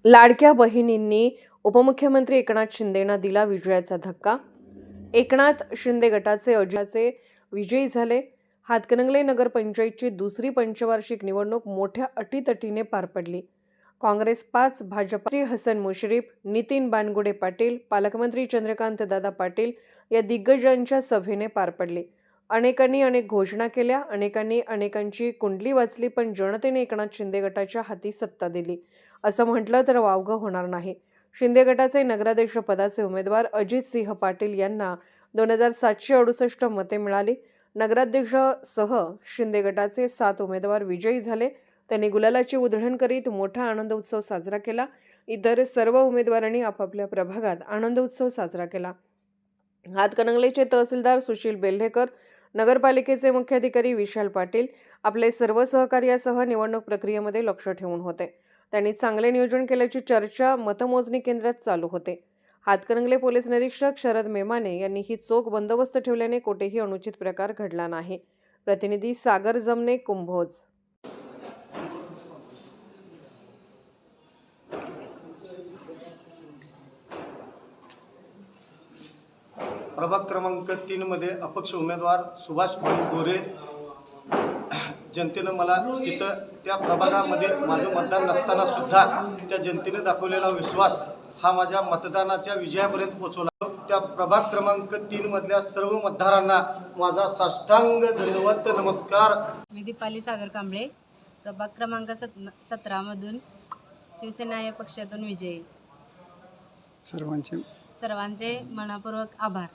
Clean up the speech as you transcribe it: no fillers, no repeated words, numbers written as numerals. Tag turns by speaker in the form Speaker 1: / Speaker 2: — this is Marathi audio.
Speaker 1: लाडक्या बहिणींनी उपमुख्यमंत्री एकनाथ शिंदेंना दिला विजयाचा धक्का। एकनाथ शिंदे गटाचे अजितचे विजयी झाले। हातकणंगले नगरपंचायतची दुसरी पंचवार्षिक निवडणूक मोठ्या अटीतटीने पार पडली। काँग्रेस 5, भाजपा हसन मुश्रीफ, नितीन बानगुडे पाटील, पालकमंत्री चंद्रकांत दादा पाटील या दिग्गजांच्या सभेने पार पडली। अनेकांनी अनेक घोषणा केल्या, अनेकांनी अनेकांची कुंडली वाचली, पण जनतेने एकनाथ शिंदे गटाच्या हाती सत्ता दिली असं म्हटलं तर वावगं होणार नाही। शिंदे गटाचे नगराध्यक्ष पदाचे उमेदवार अजित सिंह पाटील यांना 2768 मते मिळाली। नगराध्यक्षसह शिंदे गटाचे 7 उमेदवार विजयी झाले। त्यांनी गुलालाची उधळण करीत मोठा आनंद उत्सव साजरा केला। इतर सर्व उमेदवारांनी आपापल्या प्रभागात आनंद उत्सव साजरा केला। हातकणंगलेचे तहसीलदार सुशील बेल्हेकर, नगरपालिकेचे मुख्याधिकारी विशाल पाटील आपले सर्व सहकार्यासह निवडणूक प्रक्रियेमध्ये लक्ष ठेवून होते। त्यांनी चांगले नियोजन केल्याची चर्चा मतमोजणी केंद्रात चालू होते। हातकणंगले पोलीस निरीक्षक शरद मेमाने यांनी ही चोख बंदोबस्त ठेवल्याने कोठेही अनुचित प्रकार घडला नाही। प्रतिनिधी सागर जमने, कुंभोज।
Speaker 2: प्रभाग क्रमांक 3 मध्ये अपक्ष उमेदवार सुभाष गोरे जनतेनं मला तिथं त्या प्रभागामध्ये माझं मतदान नसताना सुद्धा त्या जनतेने दाखवलेला विश्वास हा माझ्या मतदानाच्या विजयापर्यंत पोहोचवला। त्या प्रभाग क्रमांक 3 मधल्या सर्व मतदारांना माझा साष्टांग दंडवत नमस्कार।
Speaker 3: मी दीपाली सागर कांबळे, प्रभाग क्रमांक 17 मधून शिवसेना या पक्षातून विजयी।
Speaker 4: सर्वांचे
Speaker 3: मनापूर्वक आभार।